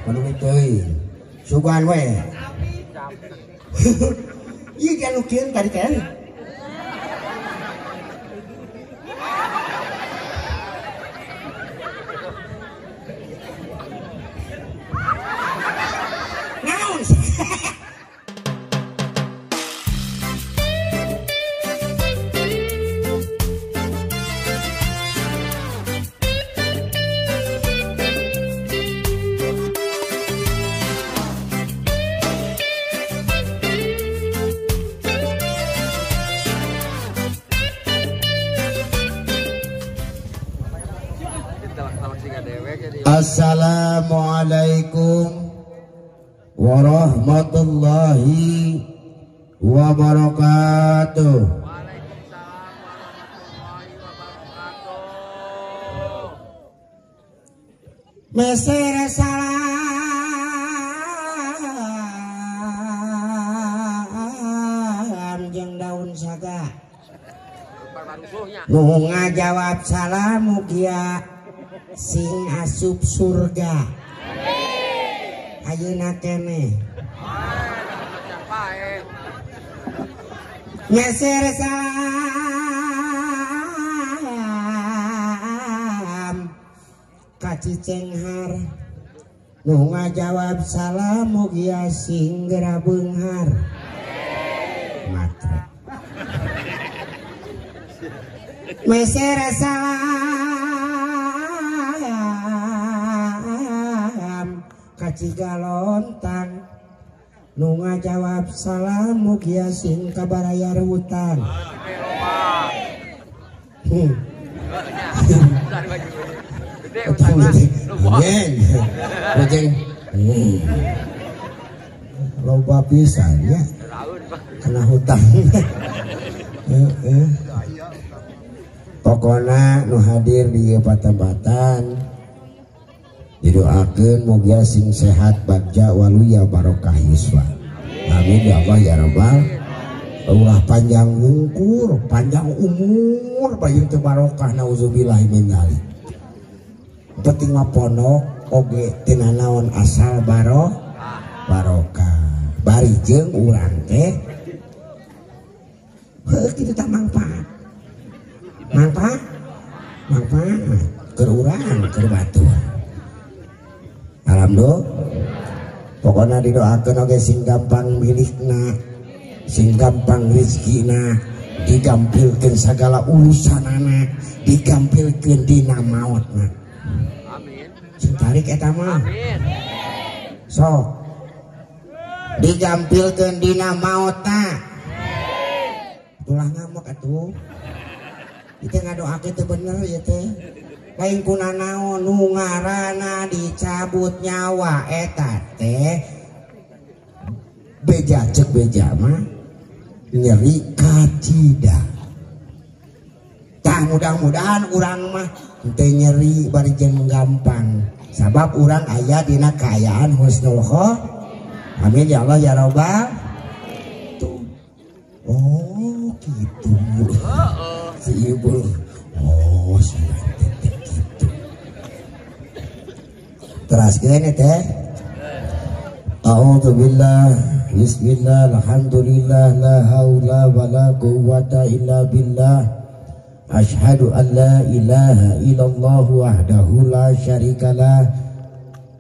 menurut teuing sugan we ieu kan nukeun tadi teh naon Assalamualaikum warahmatullahi wabarakatuh. Meser salam jeung daun saga. Nu ngajawab salam mugia sing asup surga. Ayeuna keneh. Meser salam ka Cicenghar. Nu ngajawab salam mugia sing geura beunghar. Matre. Meser salam ka Cigalontang. Nu ngajawab salam mugia sing kabarayar hutan. Loba pisan ya kena hutang. Pokona nu hadir di patambatan didoakeun mugia sing sehat bagja waluya barokah yuswa. Amin ya Allah ya Rabbal. Allah panjang umur, panjang umur, paling teu barokah nauzubillahi min dzalik. Penting mah pondok oge teu naon asal barokah. Bari jeung urang teh heuh kitu tah manfaat. Manfaat keur urang keur batur. Alhamdulillah. Pokoknya didoakan oke sing gampang milikna, sing gampang rezekina, digampilkeun segala urusanana, digampilkeun dina maotna. Amin. Sing tarik eta mah. Amin. Sok. Digampilkeun dina maotna. Amin. Tulah ngamuk atuh. Itu ngadoakeun teu bener ya teh. Lain kuna naon nu ngaranna dicabut nyawa eta teh beja cek beja mah nyeri kacida. Tah mudah-mudahan urang mah teu nyeri bari jeung gampang sabab urang aya dina kaayaan husnul khotimah. Amin ya Allah ya Rabbal. Oh gitu. Si ibu. Oh si teraskeun teh. A'udzubillah, bismillah, alhamdulillah, la haula wala quwwata illa billah. Asyhadu an la ilaha illallah wahdahu la syarikalah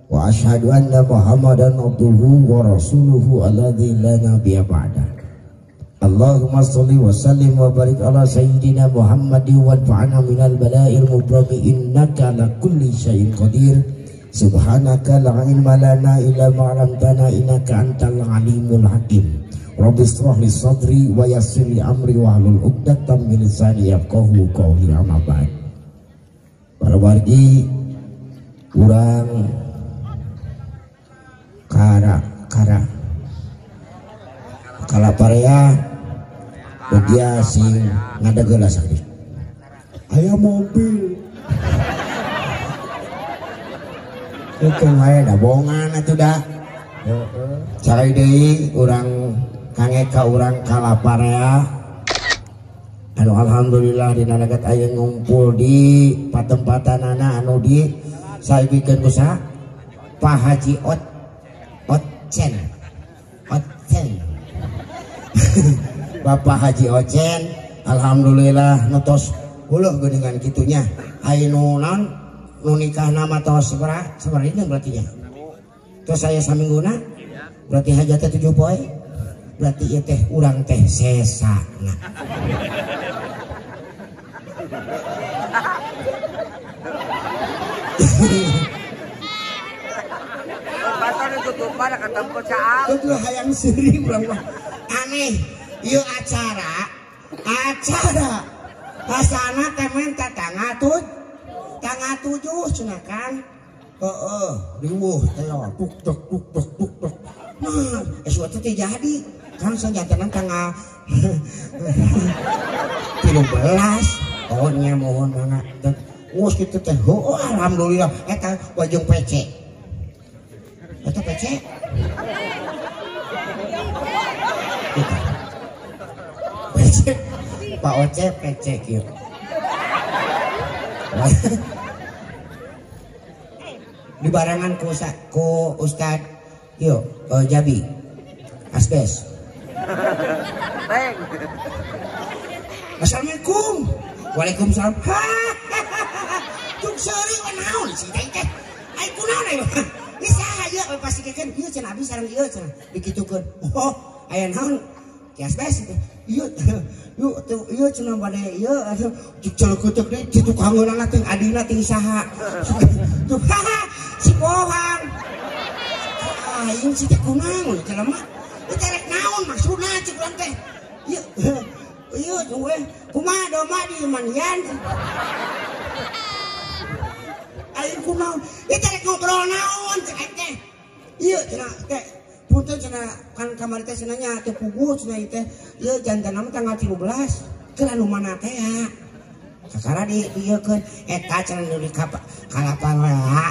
wa asyhadu anna Muhammadan abduhu wa rasuluhu alladzi la nabiyya ba'da. Allahumma sholli wa sallim wa barik ala sayyidina Muhammadin wa fa'ana minal bala'il mubrami innaka ala kulli syai'in qadir. Subhanaka la ilma lana illa ma 'allamtana innaka antal alimul hakim. Rabbi shrah li sadri wa yassir li amri wa hlul 'uqdatam min lisani yafqahu qawli. Amma ba'd. Para wargi urang kalaparea dia sing ngadegela sakit aya mobil itu wae da bongan atuh da cari deui urang kange ka urang kalaparea anu alhamdulillah dina dagat aya ngumpul di patempatanana anu di saibikeun ku sa Pak Haji Ocen Bapak Haji Ocen alhamdulillah nutos huluh dengan gitunya ainu non nu nikah nama tos seberapa ini berarti ya terus saya samingguna berarti hajatnya 7 poe berarti ya teh urang teh sesa nah. Itu hayang seri aneh ieu acara hasana temen tanggal 7 cenah kan riweuh teh tuk nah suatu teh jadi kan sanjatan tanggal 13 nya mohon banget ngos kitu teh alhamdulillah eta wajung PC eta PC Pak Oce PC kieu di barengan ku Ustad yuk Jabi Asbes Assalamualaikum Waalaikumsalam tuk seri wanaon si teh ai kunaon ai ini saha ieu pasti kekeun ieu cenah abdi sareng ieu cenah dikitukeun oh aya naon ki Asbes ieu yuk tuh ieu cenah bade ieu atuh diceleukeut deui di tukangeunna teh adina teh saha tuh si pohang aing si teh kunaon jelema ieu teh rek naon maksudna cik urang teh ieu we kumaha doma di mandian aing kunaon ieu teh rek ngobrol naon cek teh ieu cenah teh punten cenah kan kamari teh cenah nya teh puguh cenah ieu teh ieu jantanna tanggal 13 keur anu mana teh ya kakara di ieu keun eta cenah nu di kalapan rea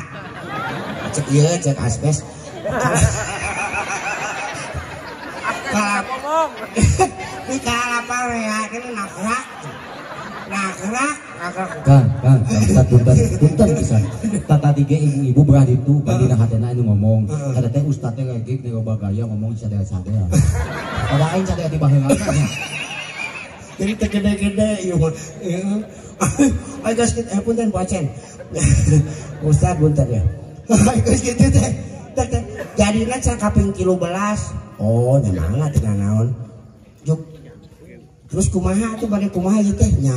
cek ieu cek Asbes ngomong di kalapan rea kan nakrak Kang, punten pisan. Tata tiga ibu-ibu berat itu bagina hatena anu ngomong. Ada teh ustad teh lagi nego bagaya ngomong sadaya-sadaya. Ada aing sadaya di baheula. Jadi teh gede-gede ieu mah. Ai geus kitu punten Pacen. Ustad punten ya. Ai geus kitu teh. Jadina can kaping 13. Oh, nyamangat tina naon. Juk terus kumaha tuh bade kumaha ieu teh nya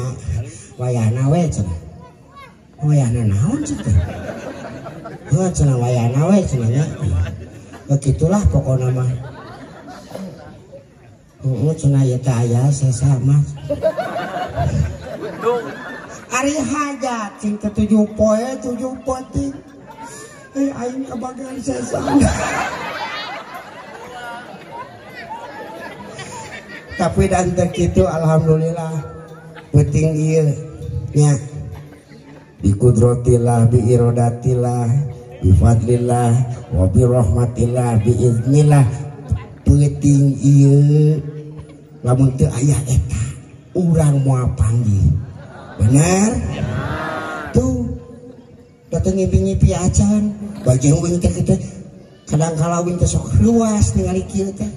wayahna we cenah wayahna naon sih teh cenah wayahna we cenah nya begitulah pokona mah cenah ieu teh aya sesa mah ari hajat cing ke 7 poe 7 poti aing kabagan sesa tapi dan terkitu alhamdulillah penting ieu nya bi qudratillah bi iradatillah bi fadlillah wa bi rahmatillah bi iznillah penting ieu lamun teu aya eta urang moal panggih bener tuh datang ngipi-ngipi acan bajeng wing teh kadang kala wing teh sok luas ningali kieu teh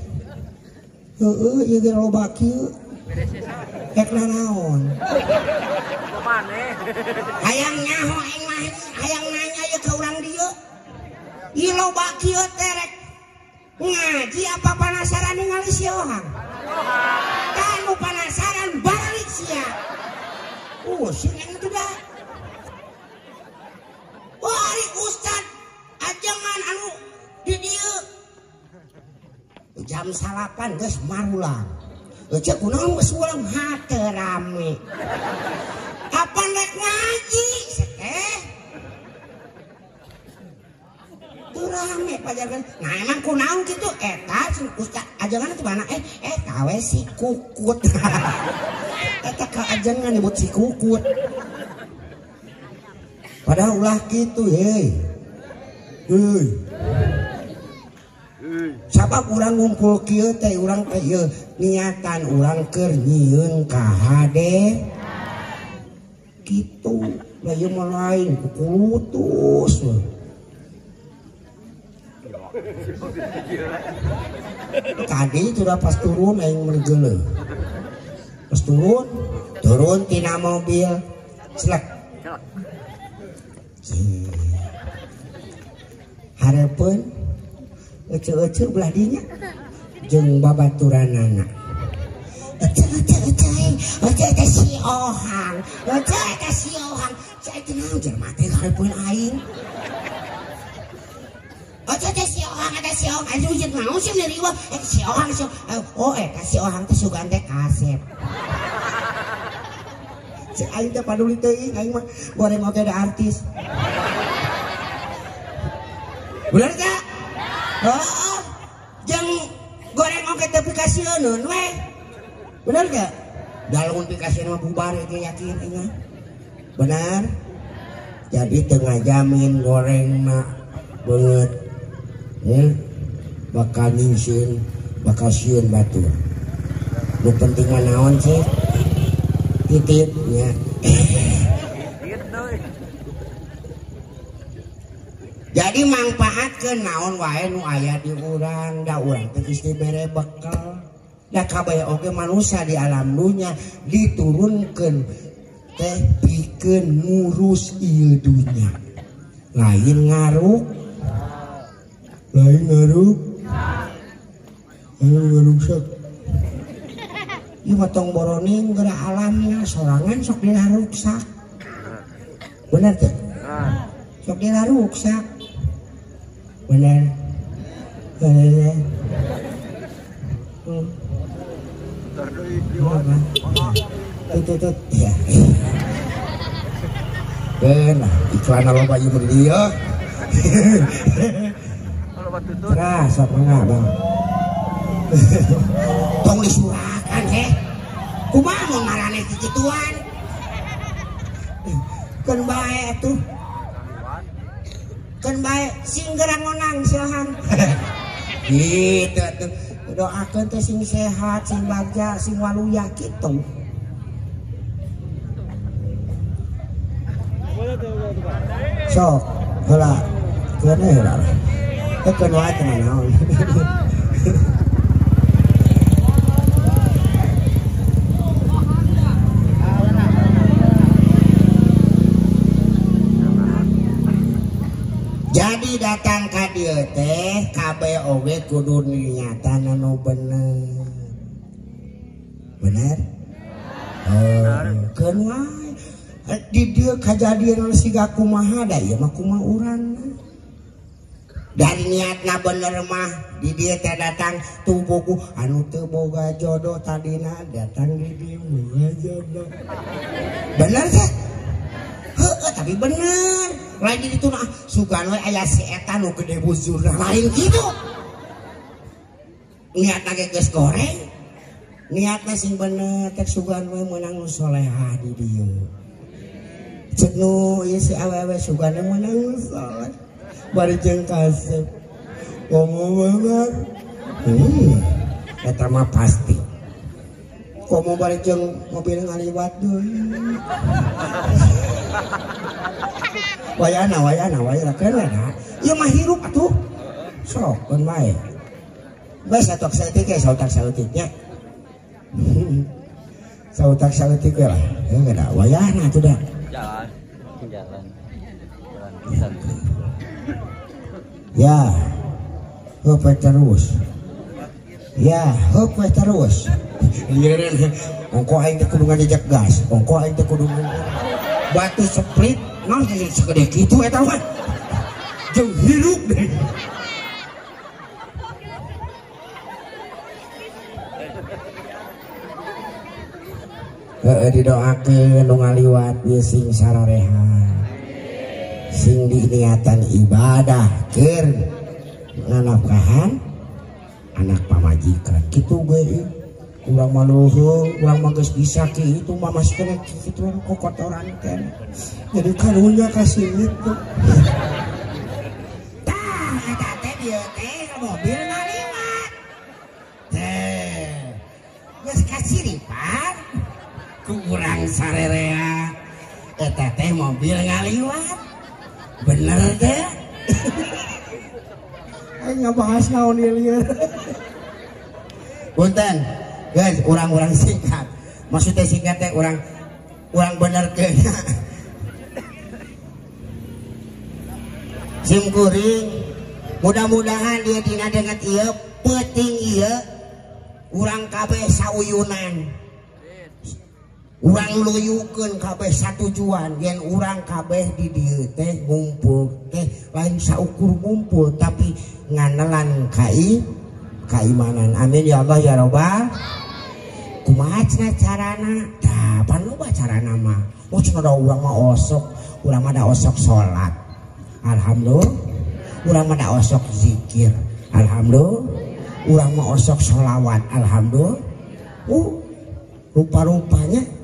ieu ge loba kieu rek naon hayang nyaho aing mah hayang nanya ieu ka urang dieu ieu loba kieu teh rek ngaji apa penasaran ningali si orang kamu penasaran balik sia si neng itu dah wari ustad ajangan anu di dieu jam 8 geus marulang cek kunaon geus ulang hate rame kapan rek ngaji teh teu rame pajagan nah emang kunaon kitu eta ustad ajangan teh mana kawe si kukut eta ka ajangan nyebut si kukut padahal ulah kitu heuy sabab urang ngumpul kieu teh urang teh niatan urang keur nyieun ka hade kitu da ieu mah lain kukulutus Tadi sudah pas turun aing mengeuleuh. Pas turun tina mobil. Selek. Hareupeun ece-ece belah dinya jeung babaturanana. Ece si Ohang. Cai tenang jelema teh hareupeun aing. Si Ohang aduh jeung naon sih dari ieu si Ohang oh eta si Ohang teh sugan teh kasep. Cek aing teh paduli teuing aing mah goreng oge da artis. Bener gak? Oh, jeung goreng oge teh pikasieun we. Bener gak? Dalamun pikasieun mah bubar ge yakin ingat. Benar? Jadi teu ngajamin gorengna beungeut. Bakal nyingsin, bakal sieun batur. Nu penting mah naon sih? Titip nya. Jadi manfaatkeun naon wae nu aya di urang, da urang teh isti mere bekal. Da kabeh oge manusia di alam dunya diturunkeun teh pikeun ngurus ieu dunya. Lain ngaruk. Ngaruksak. Ieu matong boroning geura alamnya sorangan sok dilaruksak. Bener teh? Sok dilaruksak. Bener. Tut ya. Bener, iklan loba ieu di dieu. Terasa enggak bang. Tong disurakan heh. Kumaha mun marane kikituan? Keun bae atuh. Keun bae sing gerang ngonang silahang. Gitu tuh. Doakeun teh sing sehat, sing bagja, sing waluya kitu. Sok, heula. Keun heula. Keun wae teh naon. Jadi datang ka dieu teh kabeh oge kudu niatan anu bener. Bener? Keun wae. Di dieu kajadian siga kumaha da ieu mah kumaha urang. Dari niatna bener mah di dieu teh datang tubuhku anu teu boga jodoh tadina datang di dieu boga jodoh. Bener teh? Heueuh tapi bener. Lain di ditu nah sugan we aya si eta nu gede bujurna lain kitu. Niatna ge geus goreng. Niatna sing bener teh sugan we meunang nu solehah di dieu. Cek nu ieu si awewe sugan we meunang nu soleh. Bari jeung kasep. Komo banget. Eta mah pasti. Komo bari jeung mobil ngaliwat deui. Wayana keren lah. Ieu mah hirup atuh. Sok keun wae. Bae satok saeutik ge sautak saeutik nya. Sautak saeutik we lah. Heuh da wayana atuh da. Jalan pisan. Ya. Heup terus. Ya, heup terus. Ngeureun ongko aing teh kudu ngajak gas. Ongko aing teh kudu batu split. Nah, segede gitu eta mah. Jeung hirup deh. Didoakeun nu ngaliwat ieu sing sarareha. Sing diniatan ibadah keur nganafkahan anak pamajikan. Kitu ge urang mah leuheung, urang mah geus bisa kitu mah masih kena kitu kokotoran teh. Jadi karunya kasih itu. Tah, eta teh dieu teh mobil ngaliwat. Teh. Geus kasiripan ku urang sarerea. Eta teh mobil ngaliwat. Bener teh. ngabahas naon ieu. Punten, guys, orang-orang singkat. Maksudnya singkat teh orang bener ke. Sim kuring, mudah-mudahan dia dina dengan ieu penting ieu urang kabeh sauyunan. Urang luyukeun kabeh satujuan yen urang kabeh di dieu teh ngumpul teh lain saukur ngumpul tapi nganelan kaimanan. Amin ya Allah ya Rabbal. Kumaha cenah carana? Tah pan loba carana mah. Oh cenah da urang mah osok, urang mah da osok salat. Alhamdulillah. Urang mah da osok zikir. Alhamdulillah. Urang mah osok sholawat. Alhamdulillah. Rupa-rupanya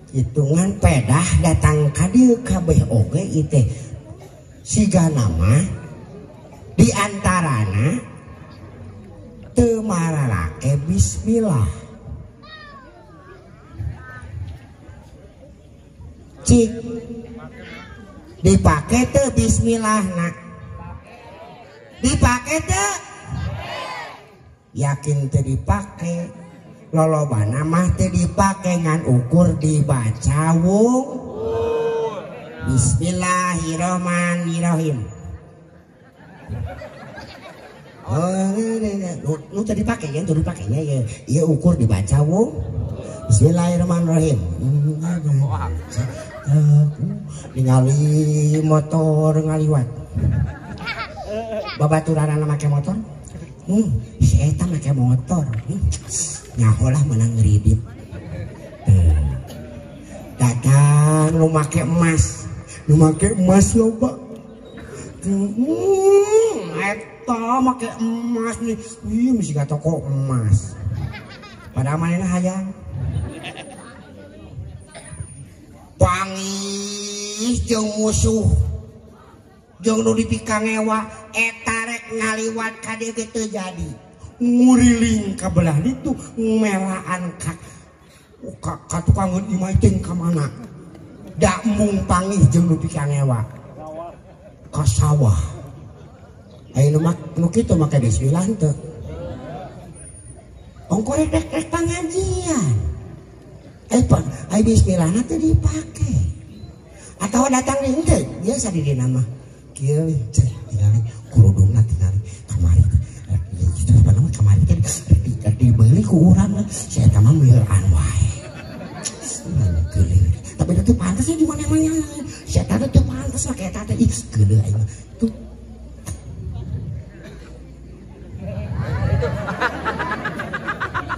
hitungan pedah datang ka dieu kabeh oge ieu teh sigana mah di antarana teu mararake bismillah. Cik dipake teu bismillah nak dipake teu yakin teu dipake lolobana mah teu dipake ngan ukur dibaca wung bismillahirrahmanirrahim. Nu teu dipake ya, teu dipakenya ya. Ieu ukur dibaca wung bismillahirrahmanirrahim. Ningali motor ngaliwat. Babaturan make motor. Si eta make motor. Nyaholah menang ngeridip. Datang lu make emas loba. Eta make emas nih. Ih mesti ka toko emas. Pada manehna hayang. Pangih jeung musuh. Jeung nu dipikang ewa eta rek ngaliwat ka dieu teu jadi. Nguriling ka belah ditu melaan ka tukang imah teh ka mana da mung pangih jeung nu pikang ewa ka sawah ayeuna mah nu kitu make bismillah teu ongko rek pangajian pan ai bismillahna teu dipake atawa datang deui teh biasa di dina mah kieu tinggali kurudungna tinggali kamari kemarin kan dibeli ku urang saya tamam mieuran wae tapi itu pantas di mana-mana saya tadi itu pantas lah kayak tadi geuleuh aing tuh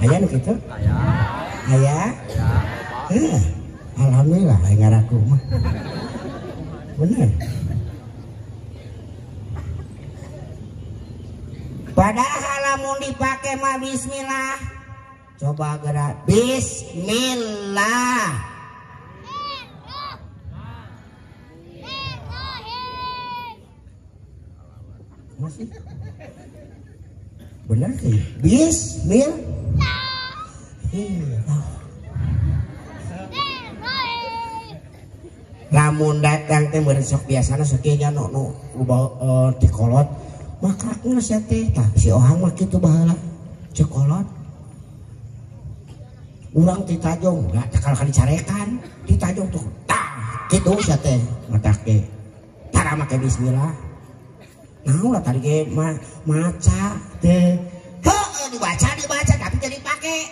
aya nu kitu aya alhamdulillah aing ngaraku mah bener. Padahal lamun dipake mah bismillah. Coba gerak bismillah. Masih? Benar sih. Bismillah. Lamun datang teh beresok biasana sakinya nu dikolot. Makrakna sia teh tah si ohang mah kitu baheula cekolot urang ti tajong da takal dicarekan di tajong tuh tah kitu sia teh matake tara make bismillah naon lah tadi ge maca teh heuh dibaca tapi teu dipake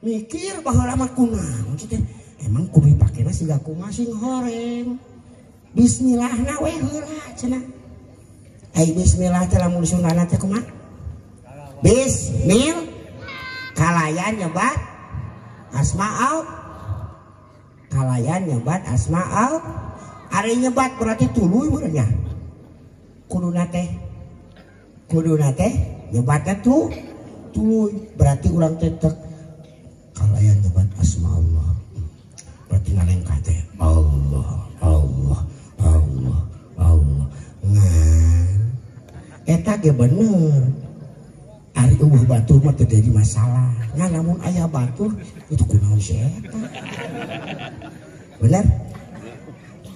mikir baheula mah kunaon teh emang kudu dipakena siga kumaha sing horeng bismillahna we heula cenah. Ai bismillah teh lamun sunahna teh kumaha? Bismillah. Kalayan nyebat asmaul. Kalayan nyebat asmaul. Ari nyebat berarti tuluy beurnya. Kuduna teh nyebatna tuluy berarti urang teh kalayan nyebat asmaullah. Berarti ngalengkah teh Allah. Eta ge bener. Ari eueuh batur mah teu jadi masalah. Nya namun aya batur itu kunaon si eta. Bener?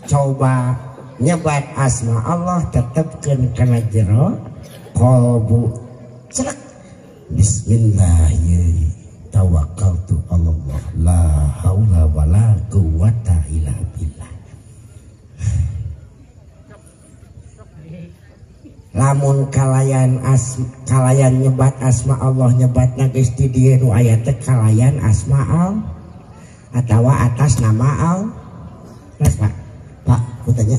Coba nyebat asma Allah tetepkeun kana jero qalbu celak bismillah tawakkaltu Allah la haula wala quwata illa billah. Lamun kalayan nyebat asma Allah nyebat geus di dieu nu aya teh kalayan asma al atawa atas nama al. Terus Pak kutanya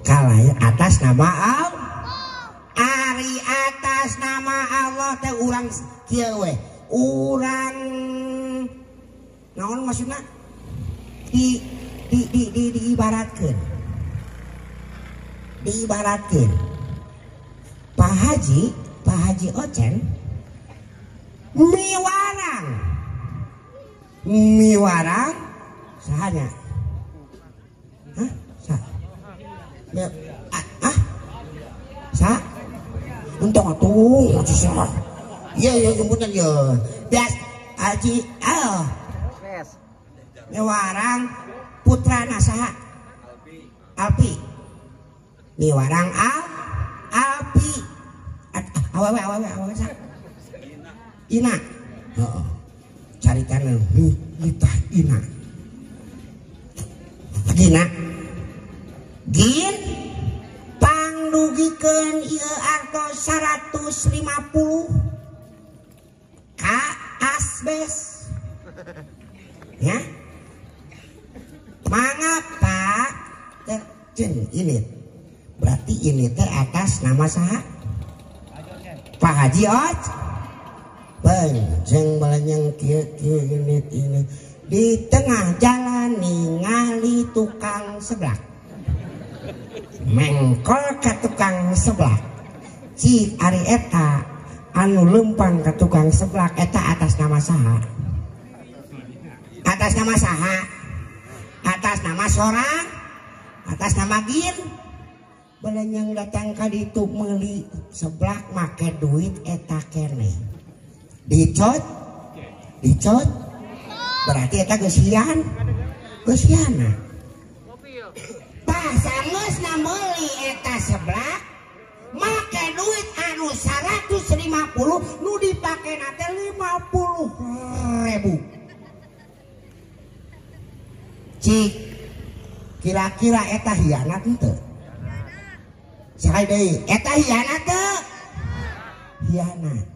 kalayan atas nama al ari atas nama Allah teh urang kieu we urang naon maksudna diibaratkeun Pak Haji Ocen miwarang sahanya hah ya sa untung atuh iya jemputan ya bias Haji miwarang putrana saha Alpi miwarang Alpi awawe sak Ina heeh caritan nitah Ina gin pangdugikeun ieu artos 150 ka asbes ya mangapa terjen ini berarti ini teh atas nama saha Pak Haji Ot penjeng balenyang kieu ini di tengah jalan ningali tukang seblak mengkol ka tukang seblak cik ari eta anu lempang ka tukang seblak eta atas nama saha atas nama sorang atas nama gin balenyang datang ka ditu meuli seblak make duit eta keneh dicot berarti eta geus hiana tah sanggeusna meuli eta seblak make duit anu 150 nu dipakena teh 50.000 cik kira-kira eta hianat henteu saha deui eta hianat teu hianat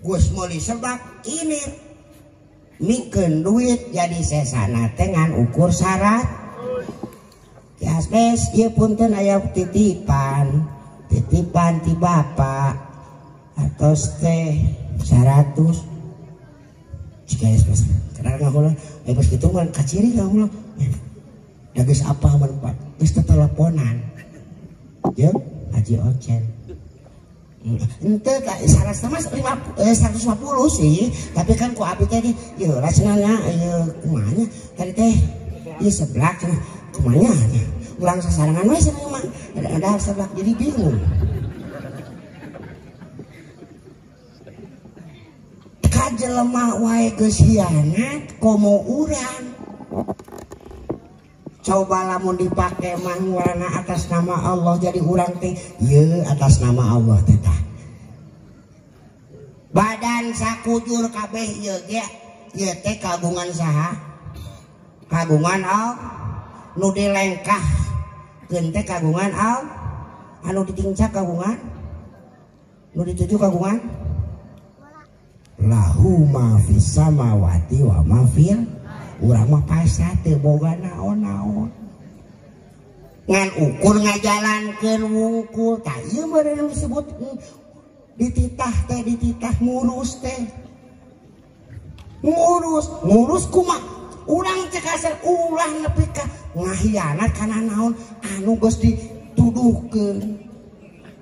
geus meuli seblak ini mikeun duit jadi sesana teh ngan ukur syarat kiasbes ieu punten aya titipan ti bapak atos teh 100 jika esbes kadang ngahulang bos kitu mah kaciri ngahulang da geus apa manfaat geus teleponan jeung Haji Ocen ente salah sama 150 sih tapi kan ku abi teh ieu racenanya ieu kumanya tadi teh ieu seblak kumanya ulang sasarangan we cenah mah ada seblak jadi bingung kajelema wae geus hianat komo urang coba lamun dipake mah warna atas nama Allah jadi urang teh ieu atas nama Allah teh tah badan sakujur kabeh ieu ge ieu teh kagungan saha kagungan Allah nu dilengkahkeun teh kagungan Allah anu ditincak kagungan nu dituju kagungan lahu ma fis samawati wa ma fil urang mah pasrah teu boga naon-naon ngan ukur ngajalankeun wungkul tah ieu meureun disebut dititah ngurus teh ngurus kumaha urang cek asal ulah nepi ka ngahianat kana naon anu geus dituduhkeun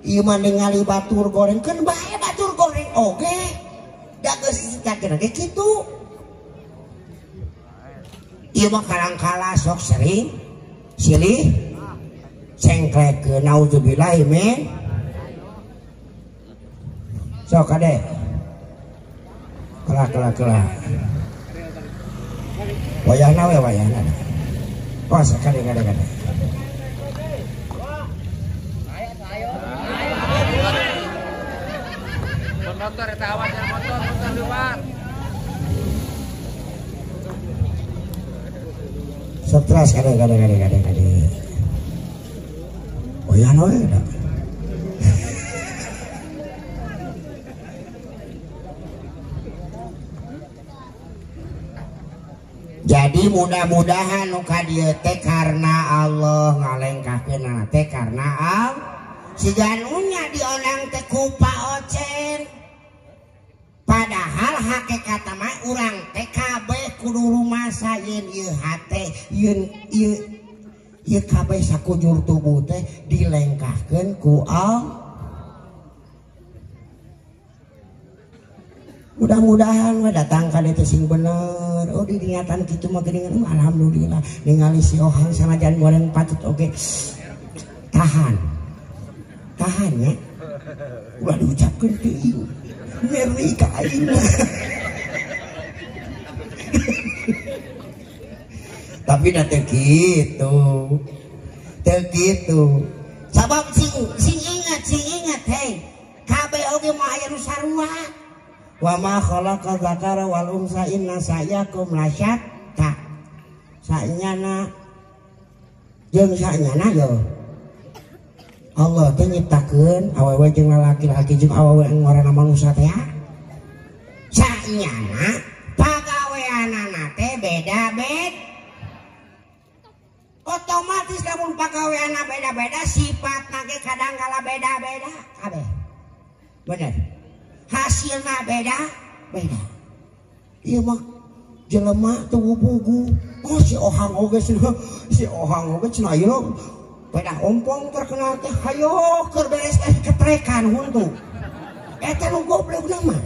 ieu mah ningali batur goreng keun bae batur goreng oge da geus dicitakeun ge kitu ieu mah kalangkala sok sering silih cengklek naudzubillah min sok kade kelak wayahna we wayahna kos kade motor eta awas ya motor luar. Stres kade. Oh ya no ya. Jadi mudah-mudahan nuka dieu teh karena Allah ngalengkakeun teh karena Allah si ganunya dionang teh ku Pak Ocen. Padahal hakikat mah urang teh kabeh kudu rumasa yeun ieu hate yeun ieu kabeh sakujur tubuh teh dilengkahkeun ku Allah. Mudah-mudahan we datang ka dieu sing bener. Oh diniatan kitu mah geuningan alhamdulillah ningali si Ohang sanajan goreng patut oge. Tahan ya. Udah diucapkeun teuing. Ngeri ka aing. Tapi da teu kitu. Sabab sing ingat hei. Kabeh oge mah aya nu sarua. Wa ma khalaqa dzakara wal unsa inna sa'yakum lasyatta. Sanyana jeung sanyana yo. Allah teh nyiptakeun awewe jeung laki-laki jeung awewe ngorana manusia teh. Sanyana pagaweanana teh beda-beda. Otomatis lamun pagaweanana beda-beda sifatna ge kadangkala beda-beda kabeh. Bener. Hasilnya beda. Iya mah jelema teu wubugu. Oh si Ohang oge cenah ieu beda ompong terkenal teh hayo keur beres ketrekan huntu. Eta nu goblok mah.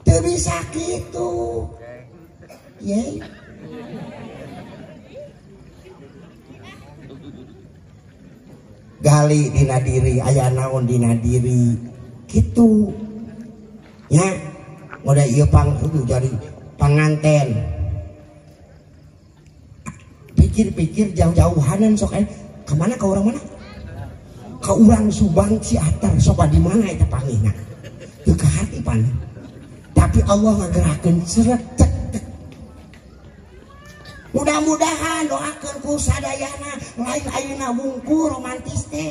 Teu bisa kitu. Ye. Gali dina diri aya naon dina diri kitu nya moda ieu jadi panganten pikir-pikir jauh-jauhanan sok ka mana ka urang mana ka urang Subang Ciater sok di mana eta pangihna teu kahatipan tapi Allah ngagerakeun seret. Mudah-mudahan doakeun ku sadayana lain ayeuna wungkul romantis teh.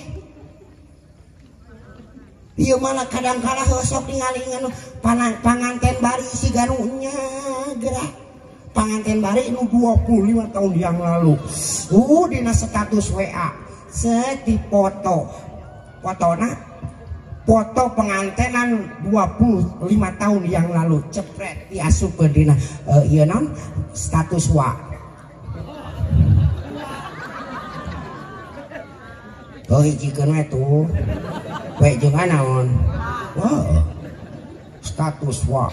Ieu malah kadang-kala sok ningali panganten bari si ganunya gerak. Panganten bari nu 25 tahun yang lalu. Dina status WA seti fotona foto pengantenan 25 tahun yang lalu cepret diasupkeun dina ieu naon status WA. Oh hijikeun we tuh. We jeung naon? Wah. Status wa.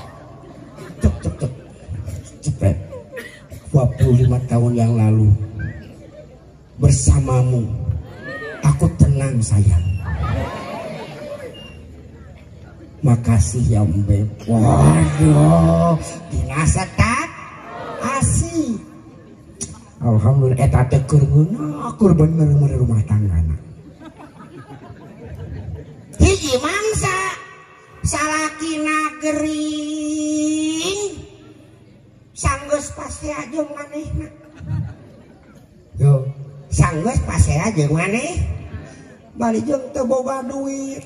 Cep. Cepet. 25 tahun yang lalu. Bersamamu. Aku tenang sayang. Makasih ya Mbak. Waduh. Dina setat asih. Alhamdulillah eta teh keur ngeuna keur bener rumah tanggana. Hiji mangsa salakina gering sanggeus pasea jeung manehna. Yo, sanggeus pasea jeung maneh. Bari jeung teu boga duit.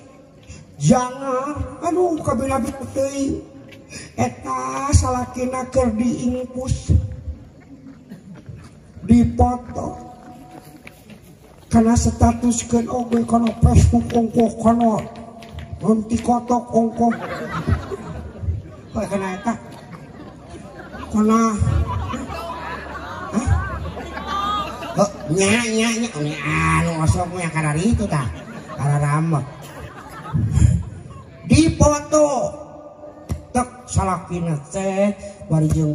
Jangan aduh kabina-bina teuing. Eta salakina keur diingpus. Dipoto karena statuskeun oge kana Facebook ongkoh kana nanti kotok ongkoh kok kana eta kana kok nya anu osoknya kana itu tah kana rambut dipoto tek salakina teh bari jeung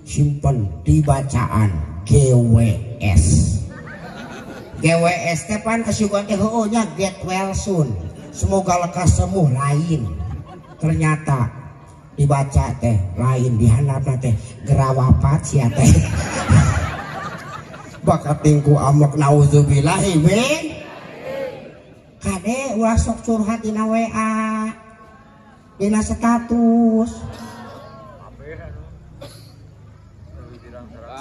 simpen di bacaan GWS tepan kesukaan teh nya get well soon semoga lekas sembuh lain ternyata dibaca teh lain dihandapna teh gerawapat sia teh bakat tingku amok nauzubillahi min kade ulah sok curhat dina WA dina status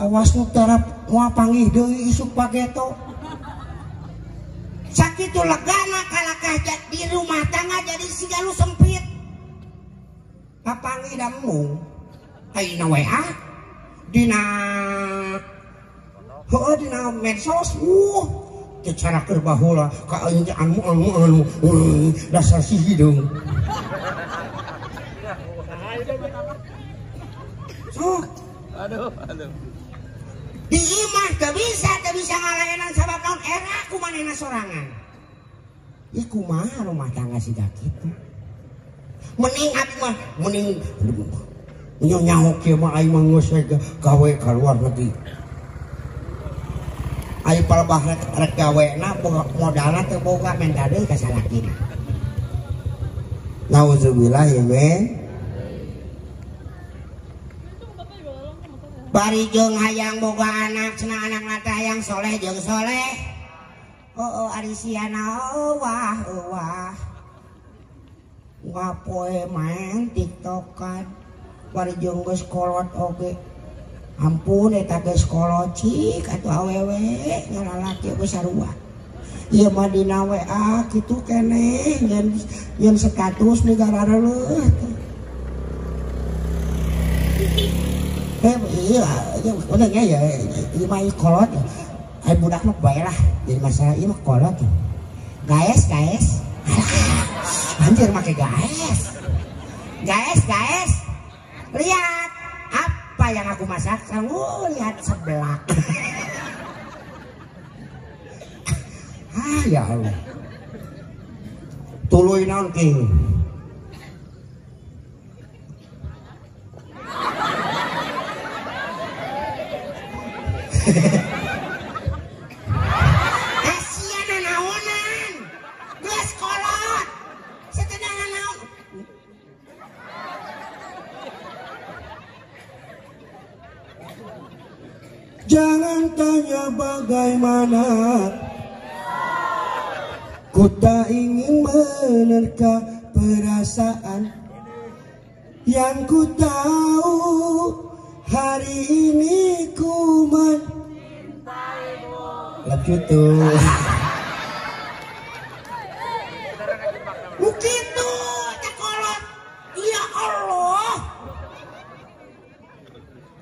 awas nu terap moal panggih deui isuk pageto sakitu legana kalakah di rumah tangga jadi siga lu sempit papanggih damu ayeuna WA dina dina medsos cara keur baheula ka aing anu dasar si hidung Aduh. di imah teu bisa ngalayanan sabab naon era ku manehna sorangan ieu kumaha rumah tangga siga kitu mending abi mah mending nyaho kieu mah aing mah geus gawe ka luar negeri ayo palebah rek gawena modalna teu boga menta deui ka salakina. Nauzubillah ya men. Bari jeung hayang boga anak cenah anakna teh hayang soleh jeung soleh. Ari siana euwah. Ngapoe main TikTokan. Bari jeung geus kolot oge. Ampun eta geus kolocik atuh awewe ngalalaki geus sarua. Ieu mah dina WA kitu keneh nyen status negara reuleuh. Iya udahnya ya ieu mah kolot. Ai budak mah bae lah. Jadi masalah ieu mah kolot. Guys. Anjir make guys. Guys. Lihat apa yang aku masak, kamu lihat seblak. Ya Allah. Tuluy naon king. Asiana naonan. Geus kolot. Setenangan naon. Jangan tanya bagaimana, ku tak ingin menerka perasaan yang ku tahu hari ini ku mencintaimu. Begitu. Begitu, cekolot. Ya Allah.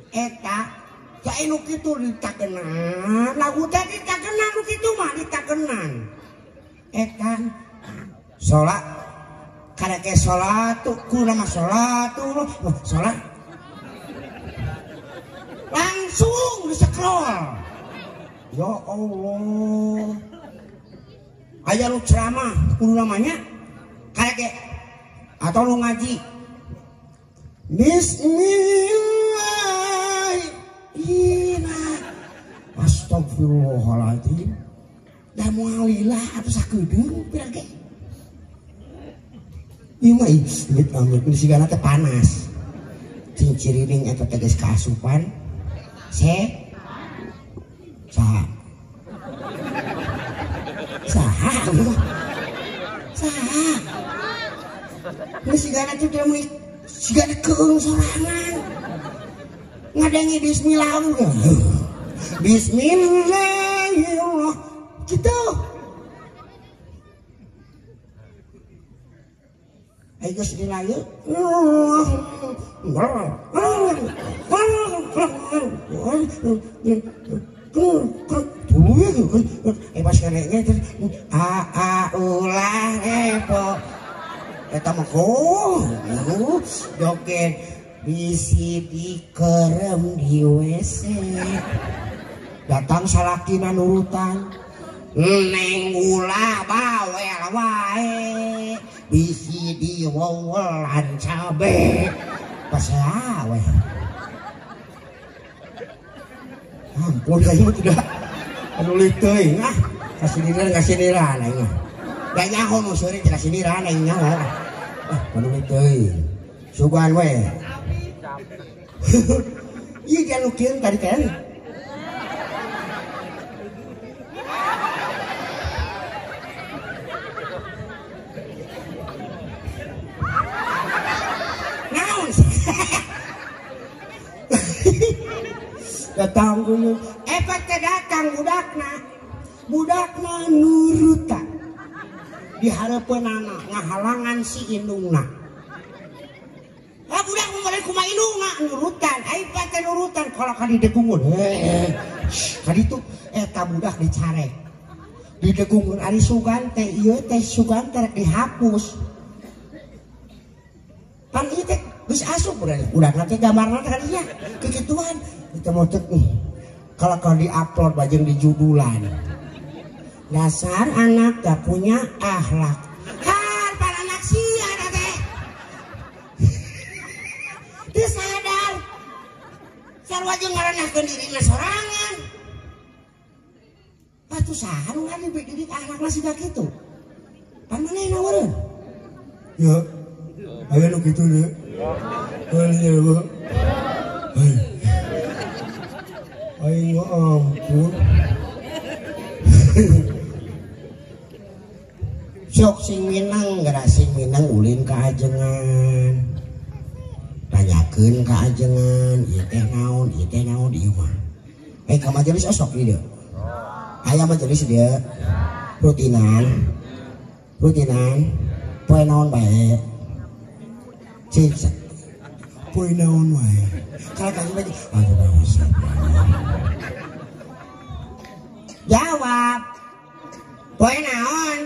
Eta kayak nu kitu ditakenan, lagu teh ditakenan nu kitu mah ditakenan. Etan sholat, karena sholat tuh kuna mah sholat tuh, sholat langsung di scroll. Ya Allah, aya lu ceramah, kudu namanya, karena atau lu ngaji. Bismillahirrahmanirrahim. Astagfirullahaladzim. Dah mualilah atau sakedeung pirang ge. Ieu mah amit sigana teh panas. Cing ciriring eta teh geus kaasupan. Saha? Ini sigana teh teh meuy sigana keung sorangan. Ngadangi bismillah enggak? Bismillahirrahmanirrahim. Gitu. Ayo geus dilayu. Pas keneknya terus ulah repo. Eta mah joget bisi dikerem di WC. Datang salakina nurutan. Neng ulah bawel wae bisi diwowelan cabe pasea we. Ampun kayaknya tidak peduli teuing ah kasih niran aing mah da nyaho nu seureun teh kasih niran aing nyaho peduli teuing sugan we. Ieu kan nu kieu tadi kan datang gunung efek datang budakna nuruta di harapan anak ngahalangan si indungna budak mulai kuma indungna nurutan efek nurutan kalau kali dekungun kali itu eta budak dicarek di dekungun ari sugan teh ieu teh sugan teh dihapus pan ieu teh geus asup udah nanti gambarna teh kadinya kekituan kita mau cek nih kalau di-upload bajeng di judulan dasar anak gak punya akhlak kan para anak sia teh dia sadar sarua jeung ngaranahkeun dirina sorangan batu saha nu ngadidik akhlakna siga kitu pan manehna eureun ya aya nu kitu deui ya Bu ayo ampun sok sing Minang gara sing Minang ulin ka ajengan tanyakeun ka ajengan ieu teh naon ieu mah ka majelis osok ieu deu aya majelis dia rutinan poe naon bae cik poe naon wae kalau kang bae jawab poe naon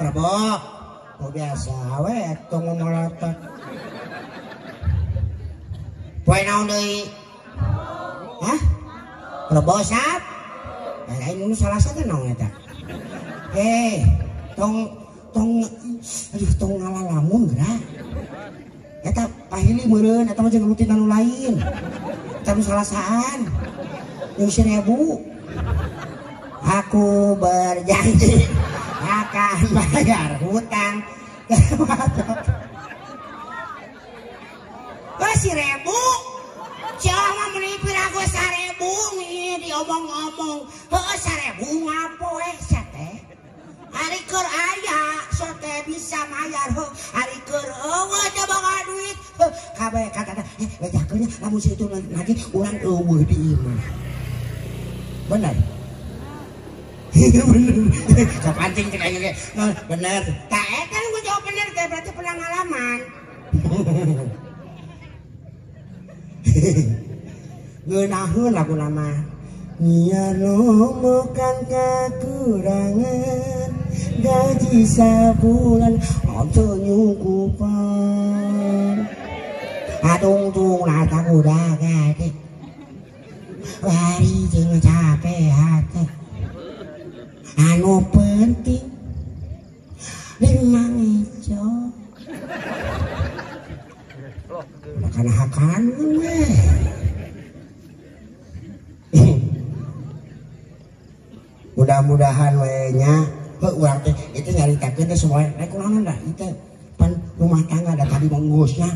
Prabowo biasa we tong ngomolatak poe naon deui hah Prabowo sap lain nu salah satu naon eta tong ngalalamun geura eta pahili meureun eta mah jeung rutin anu lain eta nu salasaan jeung 1000 aku berjanji akan bayar hutang si 1000 cuma menipir aku 1000 nih diomong-omong 1000 ngapoe sate hari keur aya sote bisa mayar hari keur eueuh coba ka duit kabeh kata bejakeun lamun situ lagi urang eueuh di imah bener bener kapancing cek aja ge bener tak eta nu jawab bener teh berarti pernah ngalaman ngeunaheun lagu nama nya nomokan kekurangan gaji sabulan ojo nyukupan atung nata udah gede wari jeung capek hati anu penting limang ijo makan hakan mudah-mudahan we nya urang teh itu nyaritakeun teh semua rek kunaon da itu pan rumah tangga da tadi mangusna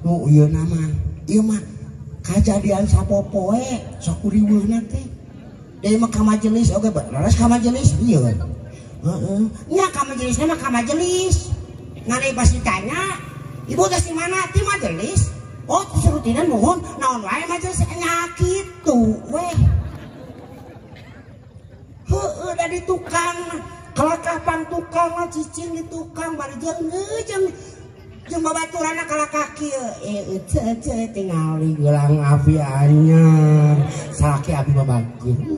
nu ieu nama ieu mah kajadian sapopoe sok riweuhna teh deui mah ka majelis oge laras ka majelis ieu nya ka majelisna mah ka majelis ngani pas ditanya ibu teh di mana di majelis oh surutinan mohon naon wae majelis nya kitu weh udah di tukang kalau kapan tukang cicing di tukang bari jeung babaturanna kala kaki tinggal di gelang api anyar salaki abi babageun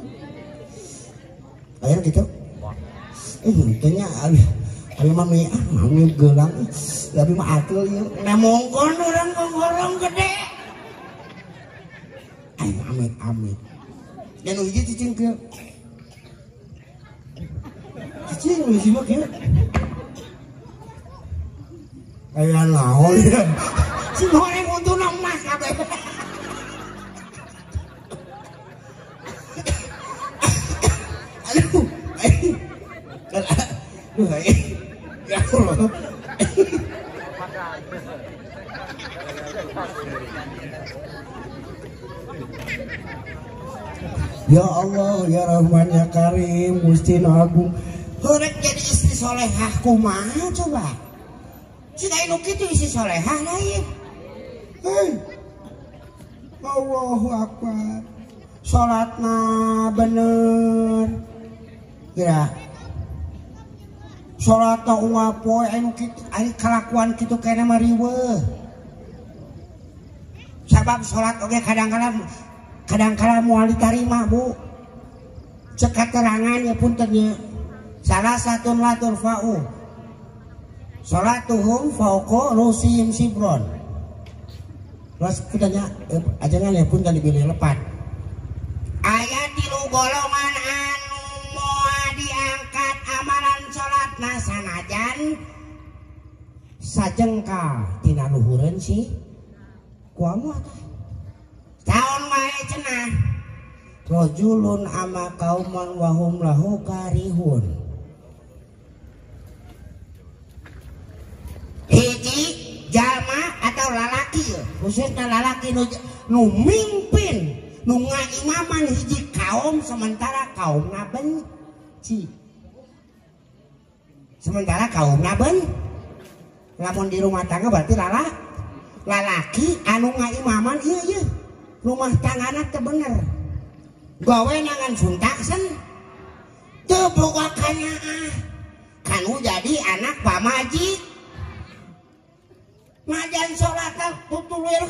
aya gitu tanya abi mami gelang abi mah atul ieu nemongkon urang ngorong gede amit dan uji cicing ke cicing lu sih mah kieu aya naon ya si goreng untuna emas kabeh aduh ya Allah ya Allah ya Rahman ya Karim Gusti Agung horek jadi istri solehah kumaha coba cina inu kitu istri solehah lain Allahu Akbar salatna bener kira salatna unggah poe anu kitu ari kalakuan kitu kene mah riweuh sabab salat oge kadang-kadang moal ditarima Bu cek katerangan ya punten nya salah satu la turfa'u salatuhum fauqa rusim sibron terus kitanya ajangan ya punten dipilih lepat ayat 3 golongan anu moal diangkat amalan salatna sanajan sajengkal tina luhureun sih kuamu tahun mae cenah rajulun ama kauman wahum lahu karihun hiji jalma atau lalaki khususnya lalaki nu mimpin nu ngaimaman hiji kaum sementara kaumna benci sementara kaumna lamun di rumah tangga berarti lalaki anu ngaimaman iya rumah tanggana teu bener gawe nangan suntaksen teu boga kanyaa kanu jadi anak pamaji ngajan salat tutulur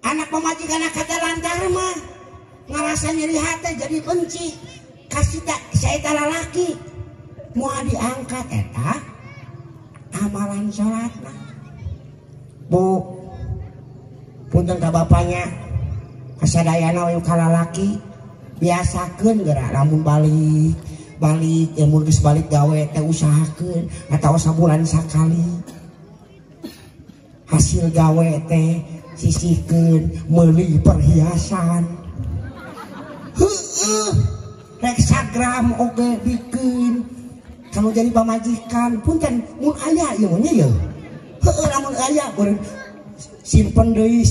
anak pamajikan kata lantar mah ngerasa nyeri hati jadi benci kasih tak saya lalaki mau diangkat eta amalan salatna Bu punten ka bapaknya kasadayana we ka lalaki biasakeun geura lamun balik mun geus balik gawe teh usahakeun atawa sabulan sakali hasil gawe teh sisihkeun meuli perhiasan rek sagram oge bikin kalau jadi pamajikan punten mun aya ieu nya ya lamun aya beureun simpen deui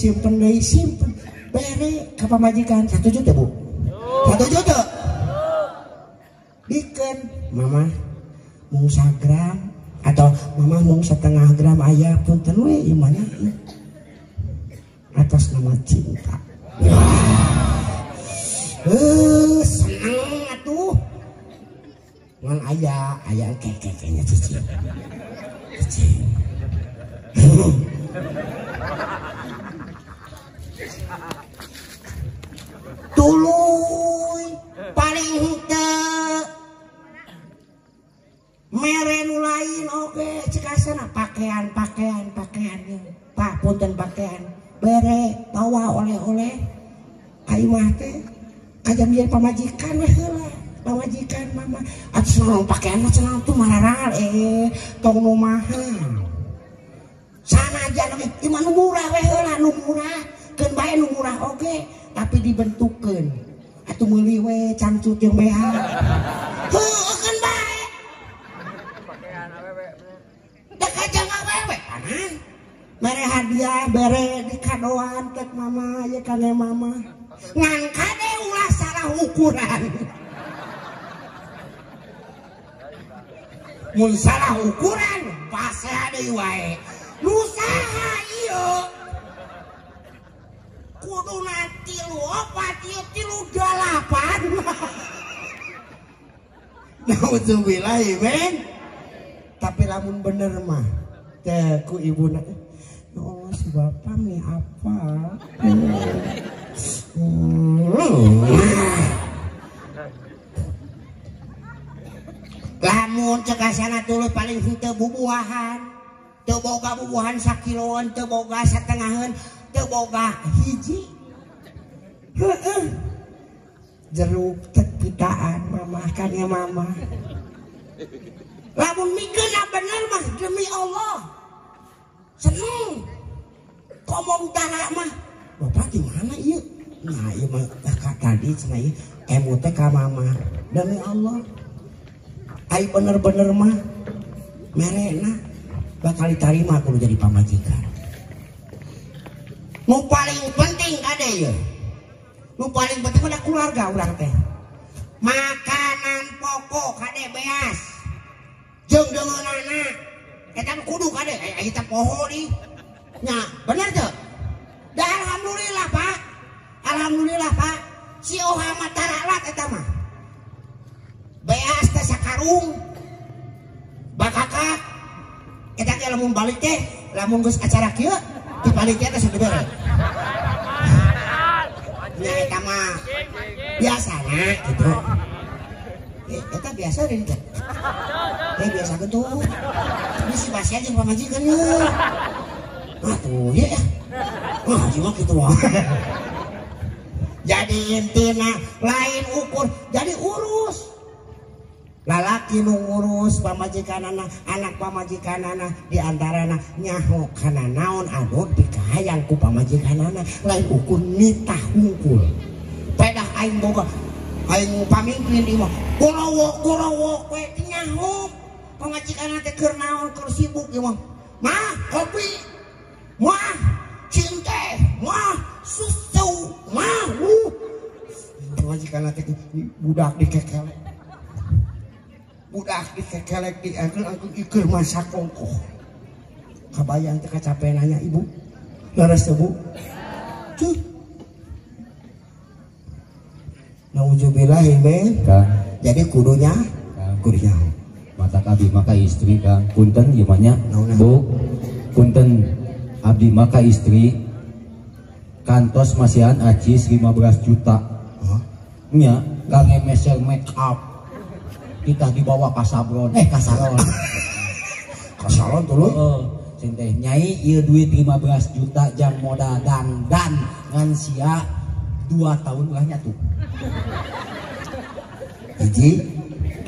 bere ka pamajikan 1 juta Bu 1 juta bikin mama mung sagram atau mama mung setengah gram aya punten we imana atas nama cinta seneng atuh ngan aya keke-kekenya cici tuluy paling henteu mere nu lain oge cek asana pakaian Pak punten pakaian bere bawa oleh-oleh ai mah teh kajan jadi pamajikan we heula pamajikan mama atuh senang pakaian mah cenah tuh mararal tong nu mahal sanajan oge di mana murah we heula nu murah keun bae nu murah oge tapi dibentukeun atuh meuli we cangcut jeung beha heuh keun bae pakaian awewe da kajang awewe kanan mere hadiah bere dikadoan tek mama ya kane mama ngan kade ulah salah ukuran mun salah ukuran pase deui wae nu saha ieu kudu nanti 3, 4, 3, 8 naudzubillah men tapi lamun bener mah teh ku ibuna ya Allah si bapak nih apa lamun cek asana tuluy paling henteu bubuahan teu boga bubuahan sakiloan teu boga satengaheun teu boga hiji jeruk tepitaan mama kan ya mama lamun mikeun bener mah demi Allah seneng komong utara mah bapak di mana ieu nah ieu mah tadi cenah ieu emu teh ka mama demi Allah ai bener-bener mah merena bakal diterima kudu jadi pamajikan nu paling penting kade ya nu paling penting pada keluarga urang teh makanan pokok kade beas jeung deungeunana eta kudu kade aya teh poho di nya bener teu da alhamdulillah Pak si Oha mah taralat eta mah. Beas teh sakarung. Bakakak eta ge lamun balik teh, lamun geus acara kieu, dibalik teh sok dibere. Nya eta mah biasana gitu. Eta biasa deui teh. Biasa gitu. Ini si Basya jeung pamajikan ye. Atuh ya. Wah, jiwa gitu wah. Jadi intina lain ukur, jadi urus. Lalaki nu ngurus pamajikanana, anak pamajikanana diantarana nyaho kana naon anu dikahayang ku pamajikanana, lain ukur nitah hungkul. Pedah aing boga aing pamimpin di mah gorowo we nyaho pamajikanana teh keur naon keur sibuk ieu mah. Mah kopi, mah cinta, mah susu, mah pamajikanana teh budak dikekelek. Budak dikekelek di aku ikeur masak kongko. Kabayang teh kacapean nanya ibu. Laras teh bu. Cuy. Nauzubillah men. Jadi kudunya kudunya. Mata abdi maka istri Kang. Punten gimana? Bu. Punten abdi maka istri. Kantos masihan acis 15 juta. Nya kang mesel make up. Kita dibawa ke sablon, kasalon. Kasalon tuh lu? Sinteh nyai ieu duit 15 juta jang modal dandan ngan sia 2 tahun ulah nyatu. Hiji,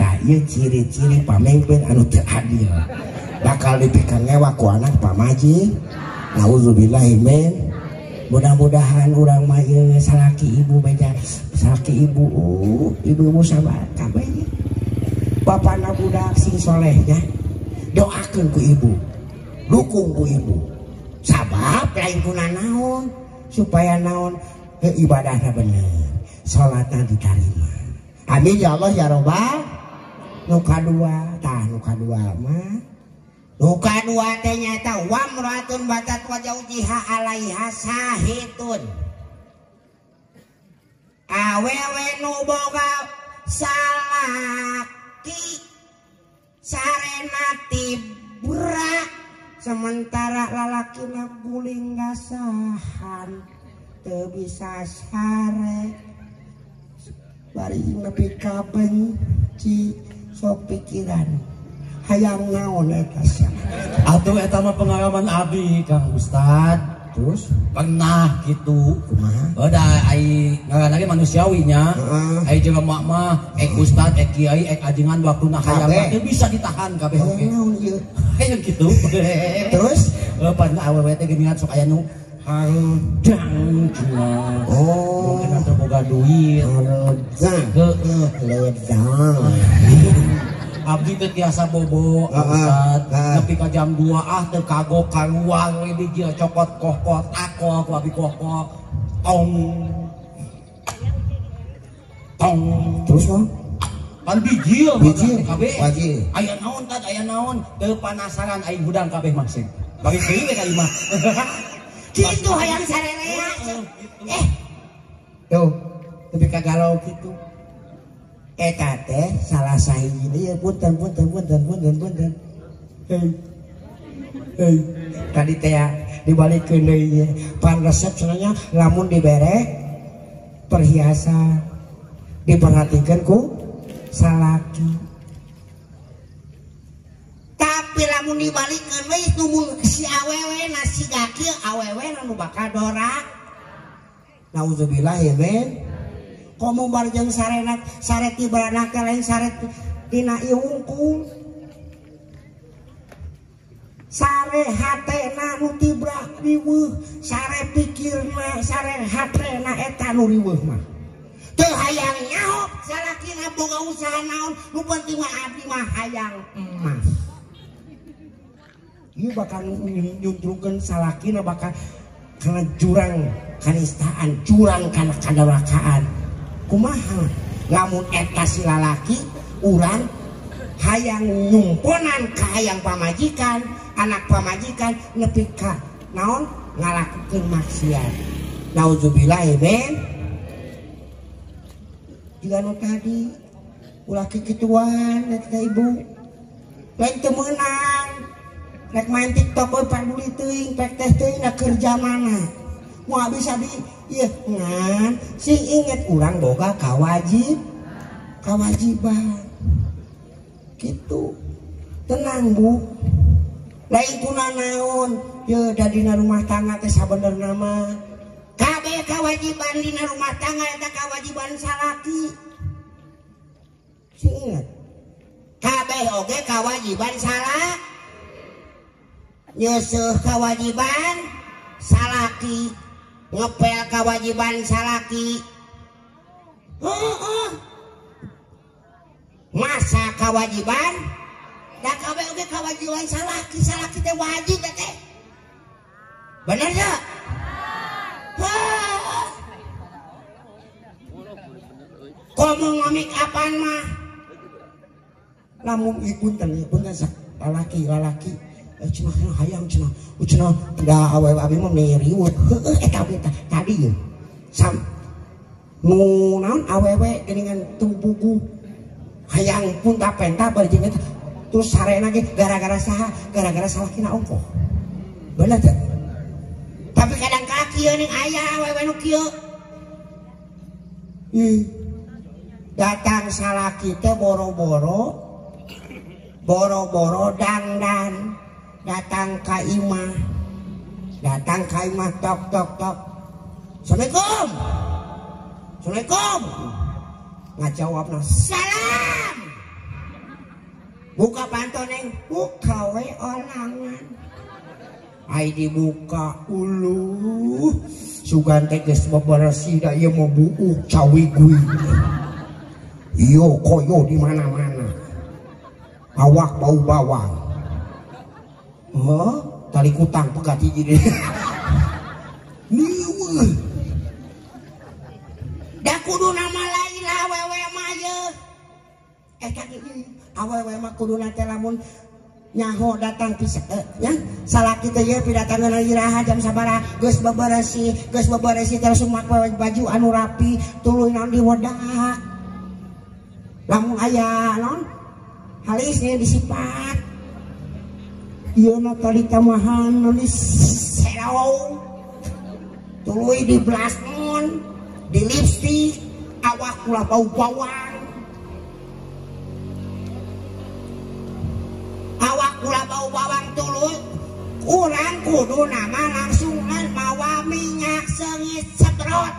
tah ieu ciri-ciri pamimpin anu teu adil. Bakal dipikir ngewa ku anak pamaji. Nauzubillahi min. Mudah-mudahan urang mah ieu salaki ibu beda. Salaki ibu, ibumu sabar kabeh. Bapana budak sing solehnya doakeun ku ibu, dukung ku ibu, sabab lain kuna naon supaya naon ibadahna bener, salatna diterima. Amin ya Allah ya Rabbal. Nu kadua tah nu kadua mah nu kadua teh nyaeta wamratun batat wa jaujiha alaiha sahitun. Awewe nu boga salak sarena tibra sementara lalaki na guling gasahan teu bisa sare bari nepi ka benci sok pikiran hayang naon eta Atuh eta mah pengalaman abdi Kang Ustad. terus Pernah gitu. kumaha Da ai ngaranna ge manusiawinya. Ai jelema mah ustad, kiai, ajengan waktuna hayang teh bisa ditahan kabeh oge. Kayak gitu. Terus Pernah awewe teh geuningan sok aya nu harudang cenah. oh Mungkin teu boga duit. ledang Abdi teh tiasa bobo Ustad. Nepi ka jam 2 teu kagok kaluar we di cokot kokot aku abi kokok. Tong. terus mah Kan bijil kabeh. wajib Aya naon tad aya naon teu panasaran aing hudang kabeh maksud. Bagi deui we kali mah. kitu hayang sarerea tuh tapi kagalau gitu eta teh salah sahiji ieu punten hei tadi teh dibalikeun deui pan resep cenanya lamun dibere perhiasan diperhatikan ku salaki tapi lamun dibalikeun we tumun si awewe nasi gaki awewe nu bakal dorak nauzubillah ya men komo barjang sarenat saret di baranak lain saret dina ieu wungkul sare hatena nu tibrak riweuh sare pikirna sare hatena eta nu riweuh mah teu hayang nyaho salakina boga usaha naon nu penting mah abdi mah hayang emas ieu bakal nyuntrungkeun salakina bakal kana jurang kanistaan jurang kana kadarakaan kumaha lamun eta si lalaki urang hayang nyumponan ka hayang pamajikan anak pamajikan nepi ka naon ngalakukeun maksiat nauzubillah men juga nu tadi ulah kikituan nek ibu lain teu meunang rek main TikTok we paduli teuing pek teh teuing na kerja mana moal bisa di ieu ngan sing inget urang boga kewajiban gitu tenang bu lain tuna naon ye dadina rumah tangga teh sabenerna mah kabeh kewajiban dina rumah tangga eta kewajiban salaki sing inget kabeh oge kewajiban salah nyeuseuk kewajiban salaki ngepel kewajiban salaki masa kewajiban da kabeh oge kewajiban salaki teh wajib teh bener ya komo ngamik apaan mah lamun ipunten lalaki cenah hayang cenah da awewe abi mah meriweuh eta tadi sam nu naon awewe geuningan tumbugu hayang punta-penta barjing eta terus sarena ge gara-gara saha gara-gara salakina ongkoh bener teh tapi kadang kaki ning aya awewe nu kieu datang salaki teh boro-boro dandan datang ka imah tok Assalamualaikum ngajawabna salam buka pantoneng buka we olangan ai dibuka uluh sugan teh geus beberesi da ieu mah buuk cawigui iyo koyo di mana-mana awak bau bawang tali kutang pegat hiji deh niweuh da kudu nama lain awewe mah ye eta awewe mah kuduna teh lamun nyaho datang pisah nya salaki teh ye pidatangan iraha jam sabaraha geus beberesi terus sumak baju anu rapi tuluy naon diwedak lamun aya naon halisnya disipat ieu na tali tamahan nulis serau tuluy di blasmon di lipstick awak ulah bau bawang tuluy urang kudu nama langsung mawa minyak sengit sedrot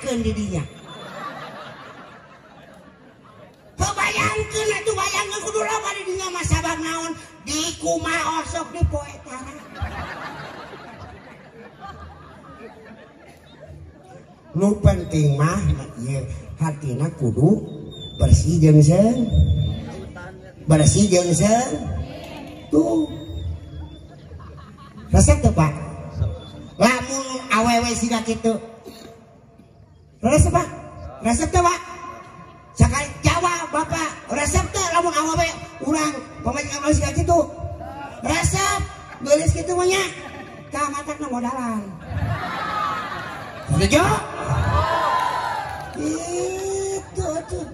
didinya kebayangkeun atuh bayangkeun kudu loba didinya mah sabab naon di kumaha sok di poetara nu penting mah ieu hatina kudu bersih jeung tuh resep tuh Pak lamun awewe siga kitu resep Pak sekali jawab Bapak resep teh lamun awewe urang pamajikan geus kitu resep geulis kitu mah nya ka matakna modalan setuju itu tuh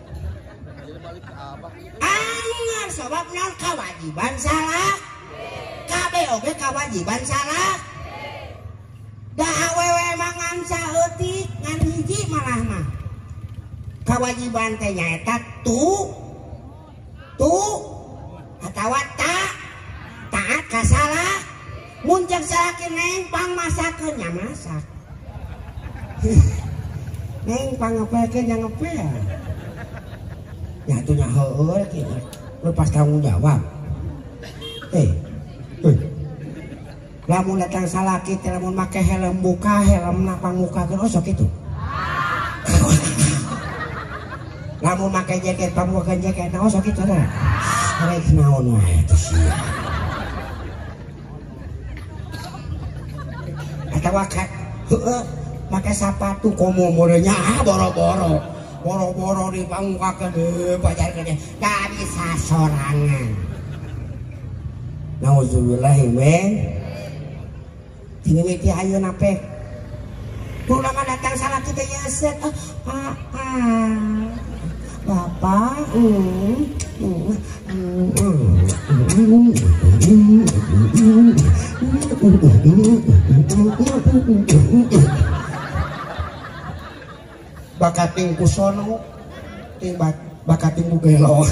anggar sebab naon kewajiban salah kabeh oge kewajiban salah da awewe mah ngan saeutik ngan hiji malah mah kewajiban teh nyaeta tu atawa taat ka salah mun ceuk salaki nempang masakeun nya masak nempang ngepelkeun nya ngepel nya atuh nya heueuh kieu lepas tanggung jawab lamun datang salaki teh lamun make helm buka helm pangukakeun sok kitu lamun make jaket pangukakeun jaket sok kitu tah rek naon wae teh sia atawa heueuh make sepatu komo modenya boro-boro boro-boro dipangukakeun pajarkeun da bisa sorangan. Nauzubillah men. Timimiti ayeuna pek. Kudu mah datang salah kita nyeset. Bapak, bakating kusono, bakating bugelo.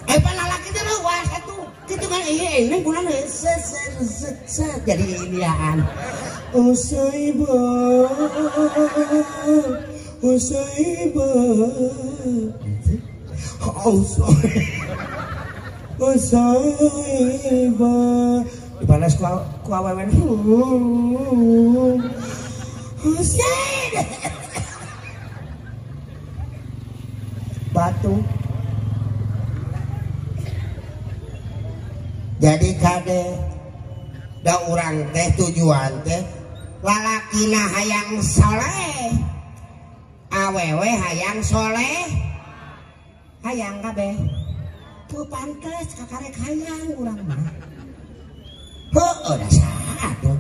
Panalaki itu loh, wah satu, itu kan ini guna jadi inian. Dibalas ku awewen. Batu. Jadi kade da urang teh tujuan teh lalakina hayang soleh, awewe hayang soleh, hayang kabeh. Tuh pantes kakarek hayang urang mah. Heueuh da saha atuh.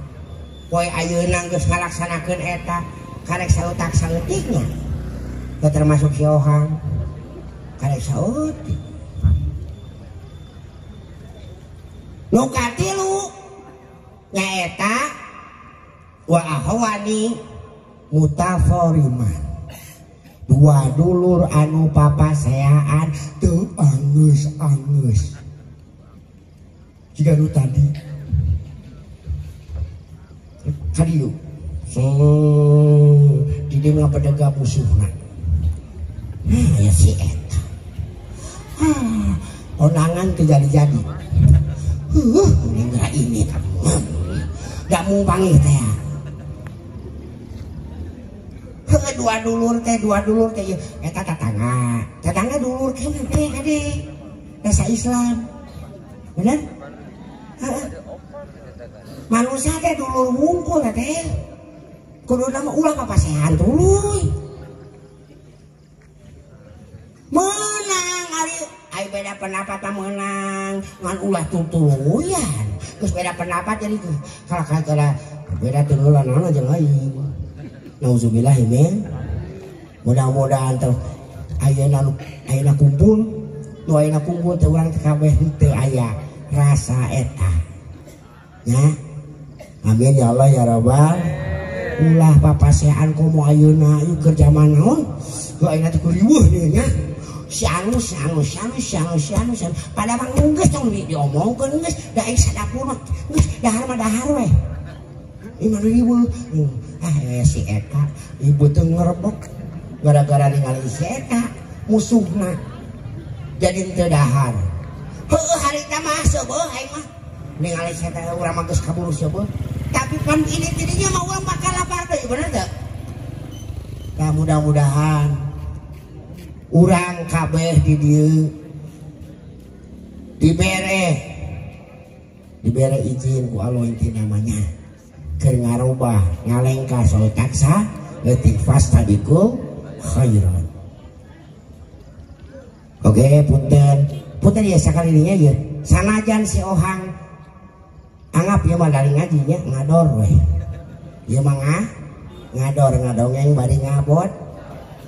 Poe ayeuna geus ngalaksanakeun eta karek sautak saeutiknya. Teu termasuk si Ohang. Karek sautik. Nu katilu nyaeta wa ahwani mutaforiman. Dua dulur anu papaseaan teu angeus-angeus. Jika nu tadi kadieu di dieu ngapedega musuhna. Ya si eta. Onangan teu jadi-jadi. Enggak ini kamu. Enggak mau panggil teh. Dua dulur teh eta tetangga dulur teh ade dasa Islam. Bener? Manusia teh dulur wungkul teh. Kudu nama ulah papasehan duluy. Menang ari beda pendapat menang ngan ulah tutuluyan. Terus beda pendapat jadi kalau beda tululan naon jeung aing. Nauzubillah men. Mudah-mudahan teh ayeuna kumpul, nu ayeuna kumpul teh urang teh kabeh teu aya rasa eta. Ya. Amin ya Allah ya Rabbal. Ulah papasehan komo ayeuna ieu keur zaman naon? Ku ayeuna teh riweuh deui nya. Sianu pada mah geus tong diomongkeun geus da aing sadapur mah geus dahar we. Iman riweuh. Si eta ibu teu ngerebek gara-gara ningali si eta musuhna jadi teu dahar. Heueuh harita mah seubeuh aing mah ningali si eta urang mah geus kaburu seubeuh. Tapi pan ini tidinya mah urang bakal lapar deui bener teu? Nah mudah-mudahan urang kabeh di dieu dibere izin ku Allah inti namanya keur ngarubah ngalengka sol taksa leutik fastabiqul khairat. Oke, punten ya sakali dinya ye. Sanajan si Ohang anggap ieu mah dari ngajinya ngador we. Ieu mah ngador ngadongeng bari ngabot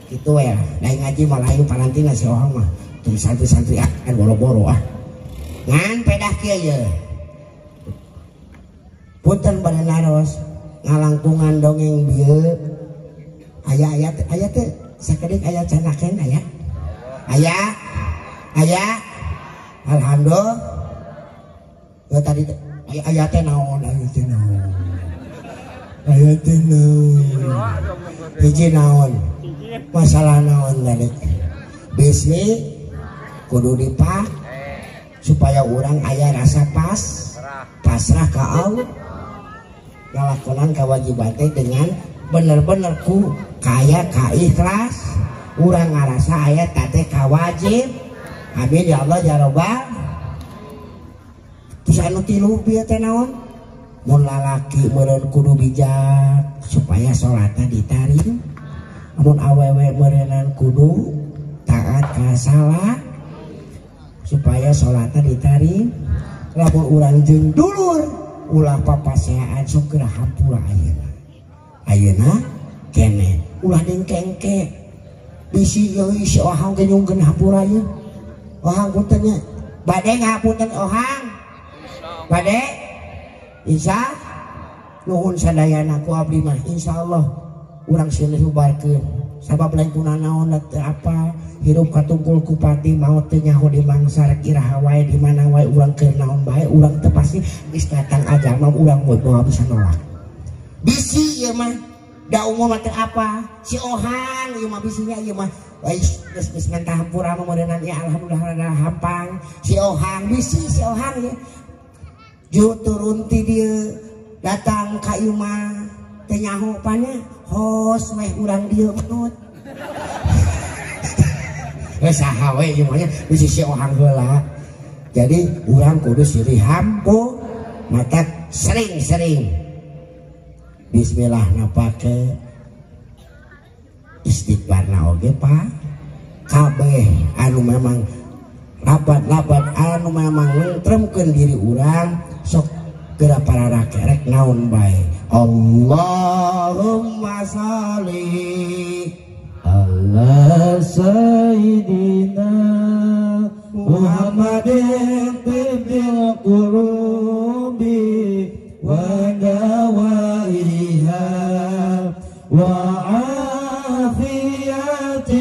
kitu we. Lain ngaji mah lain parantina si Ohang mah. Teu santri-santri boro-boro ah. Ngan pedah kieu ye. Punten bade naros ngalangkungan dongeng bieu aya teh sakedik aya canakeun aya alhamdulillah tadi aya teh naon hiji naon masalah naon balik bismi kudu dipak supaya orang aya rasa pasrah ka Allah ngalakonan kewajibannya dengan bener-bener ku kaya ka ikhlas urang ngarasa aya teh kawajib. Amin ya Allah ya Rabbal. Terus anu tilu bieu teh naon? Mun lalaki meureun kudu bijak supaya salatna ditarim. amun awewe merenan kudu taat ka salah supaya sholatnya ditarik. Lamun urang jeung dulur ulah papaseaan sok geura hampura ayeuna kene ulah dengkengke bisi euy si Ohang ge nyungkeun hampura ieu. Ohang puntennya bade ngapunten Ohang bade insya nuhun sadayana ku abdi mah insyaallah urang silih ubarkeun sabab lain kunanaon teu apa hirup katungkul kupati maot teu nyaho di mangsa iraha wae di mana wae urang keur naon bae urang teu pasti geus datang agama urang moal bisa nolak bisi ieu mah da umum teu apa si Ohang ieu mah bisinya ieu mah geus ngentah hampura mah modern ya alhamdulillah rada hampang si Ohang bisi si Ohang ya ju turun ti dieu datang ka ieu mah teu nyaho panya hos meh urang dieu menut saha we ieu mah bisi si Ohang heula. Jadi urang kudu silih hampu mata sering-sering bismillah napake istighfarna oge Pak kabeh anu memang labat-labat anu memang ngentremkeun diri urang sok geura pararake rek naon bae Allahumma sholli ala sayyidina Muhammadin tibbil qulubi wa dawaiha wa afiyatil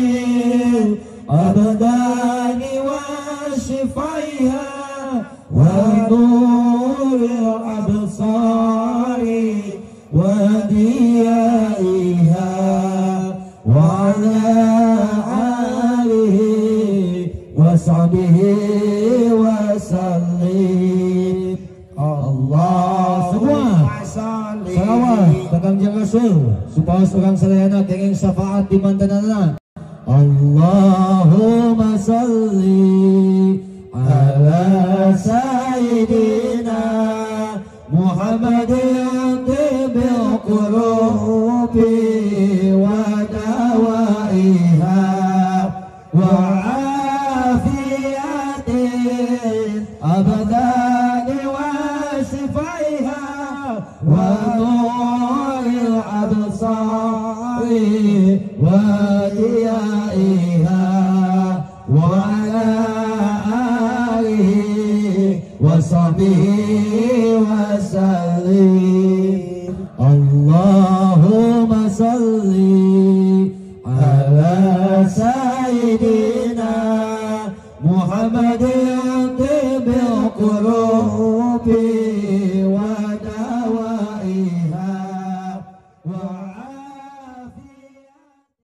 abdani wa shifaiha wa nuril absari wa diyaiha wa ala alihi wa sahbihi wa sallim. Allah semua salawat tegang jeung Rasul supaya surang sadayana kenging syafaat di mantanana. Allahumma salli ala sayyidina Muhammadin tibbil qulubi wa dawaiha wa afiyatin abadani wa shifaiha wa nuril absari wa diyaiha wa ala alihi wa sahbihi wa sallim. Allahumma salli ala sayyidina Muhammadin tibbil qulubi